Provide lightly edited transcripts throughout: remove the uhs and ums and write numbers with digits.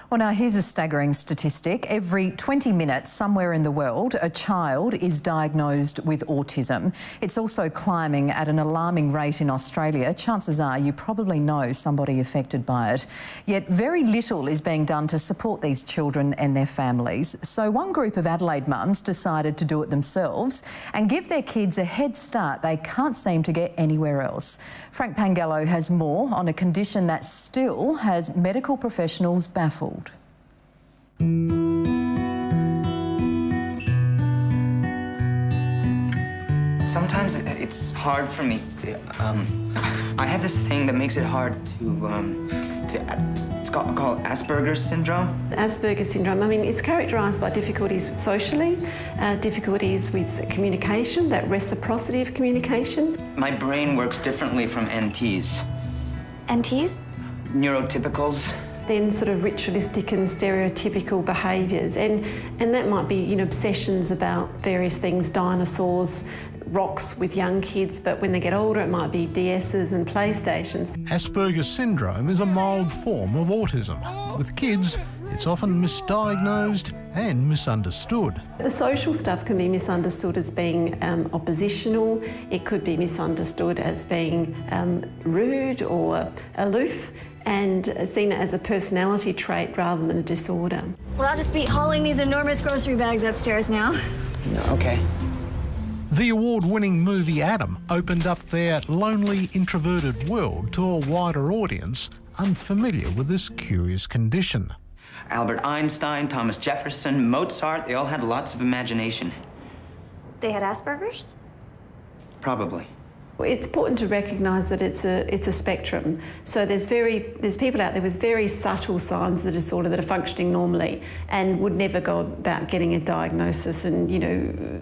Well, now here's a staggering statistic. Every 20 minutes somewhere in the world, a child is diagnosed with autism. It's also climbing at an alarming rate in Australia. Chances are you probably know somebody affected by it. Yet very little is being done to support these children and their families. So one group of Adelaide mums decided to do it themselves and give their kids a head start they can't seem to get anywhere else. Frank Pangello has more on a condition that still has medical professionals baffled. Sometimes it's hard for me to, I have this thing that makes it hard it's called Asperger's syndrome. Asperger syndrome, I mean, it's characterised by difficulties socially, difficulties with communication, that reciprocity of communication. My brain works differently from NTs. NTs? Neurotypicals. Then sort of ritualistic and stereotypical behaviours, and that might be, obsessions about various things, dinosaurs, rocks with young kids, but when they get older it might be DSs and PlayStations. Asperger syndrome is a mild form of autism. With kids, it's often misdiagnosed and misunderstood. The social stuff can be misunderstood as being oppositional. It could be misunderstood as being rude or aloof, and seen as a personality trait rather than a disorder. Well, I'll just be hauling these enormous grocery bags upstairs now. Okay. The award-winning movie Adam opened up their lonely, introverted world to a wider audience unfamiliar with this curious condition. Albert Einstein, Thomas Jefferson, Mozart, they all had lots of imagination. They had Asperger's? Probably. It's important to recognise that it's a spectrum. So there's people out there with very subtle signs of the disorder that are functioning normally and would never go about getting a diagnosis and,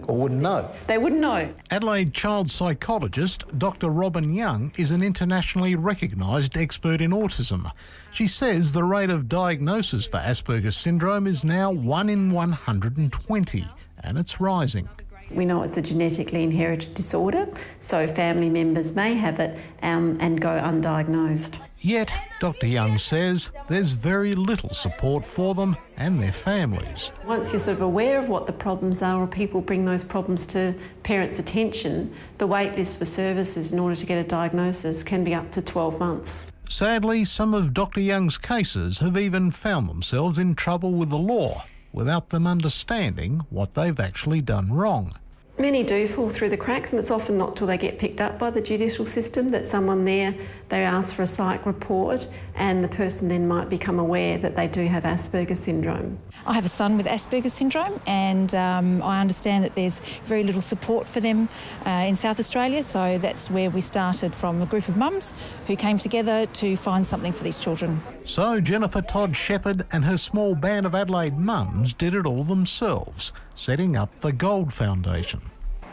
Or wouldn't know. They wouldn't know. Adelaide child psychologist Dr. Robin Young is an internationally recognised expert in autism. She says the rate of diagnosis for Asperger's syndrome is now 1 in 120, and it's rising. We know it's a genetically inherited disorder, so family members may have it and go undiagnosed. Yet, Dr. Young says there's very little support for them and their families. Once you're sort of aware of what the problems are, or people bring those problems to parents' attention, the wait list for services in order to get a diagnosis can be up to 12 months. Sadly, some of Dr. Young's cases have even found themselves in trouble with the law, without them understanding what they've actually done wrong. Many do fall through the cracks, and it's often not till they get picked up by the judicial system that someone there, they ask for a psych report, and the person then might become aware that they do have Asperger syndrome. I have a son with Asperger syndrome, and I understand that there's very little support for them in South Australia, so that's where we started, from a group of mums who came together to find something for these children. So Jennifer Todd Shepherd and her small band of Adelaide mums did it all themselves, setting up the Gold Foundation.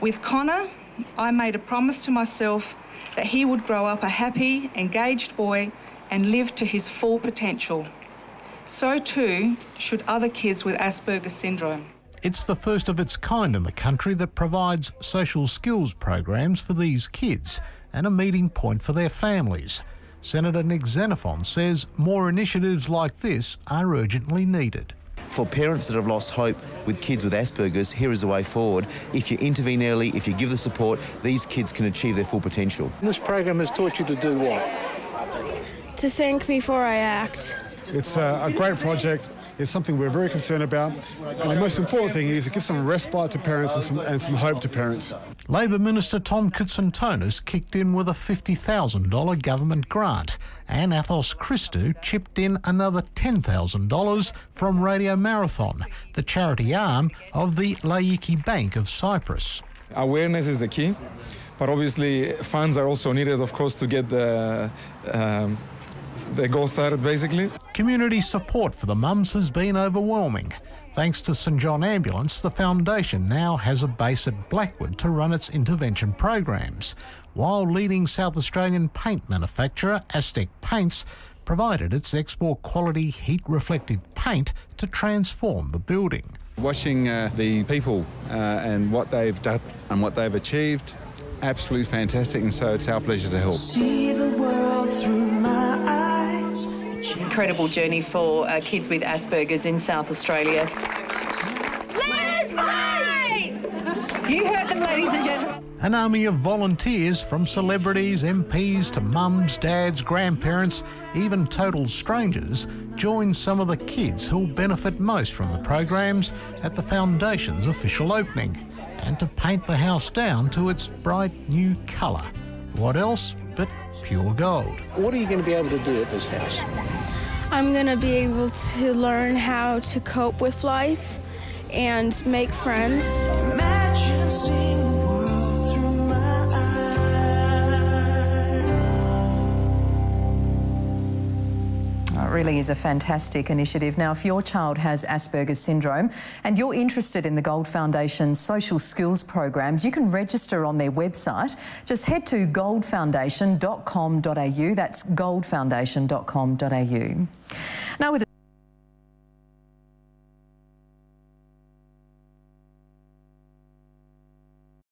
With Connor, I made a promise to myself that he would grow up a happy, engaged boy and live to his full potential. So too should other kids with Asperger's syndrome. It's the first of its kind in the country that provides social skills programs for these kids and a meeting point for their families. Senator Nick Xenophon says more initiatives like this are urgently needed. For parents that have lost hope with kids with Asperger's, here is the way forward. If you intervene early, if you give the support, these kids can achieve their full potential. This program has taught you to do what? To think before I act. It's a great project. It's something we're very concerned about. And the most important thing is it gives some respite to parents and some hope to parents. Labor Minister Tom Koutsantonis kicked in with a $50,000 government grant, and Athos Christou chipped in another $10,000 from Radio Marathon, the charity arm of the Laiki Bank of Cyprus. Awareness is the key, but obviously funds are also needed, of course, to get the goal started, basically. Community support for the mums has been overwhelming. Thanks to St John Ambulance, the foundation now has a base at Blackwood to run its intervention programs, while leading South Australian paint manufacturer Aztec Paints provided its export quality heat-reflective paint to transform the building. Watching the people and what they've done and what they've achieved, absolutely fantastic, and so it's our pleasure to help. See the world through my eyes. Incredible journey for kids with Asperger's in South Australia. You heard them, ladies and gentlemen. An army of volunteers from celebrities, MPs to mums, dads, grandparents, even total strangers, join some of the kids who'll benefit most from the programs at the Foundation's official opening, and to paint the house down to its bright new colour. What else but pure gold? What are you going to be able to do at this house? I'm going to be able to learn how to cope with life and make friends. Imagine seeing the world through my eyes. It really is a fantastic initiative. Now, if your child has Asperger's syndrome and you're interested in the Gold Foundation's social skills programs, you can register on their website. Just head to goldfoundation.com.au. That's goldfoundation.com.au. Now, with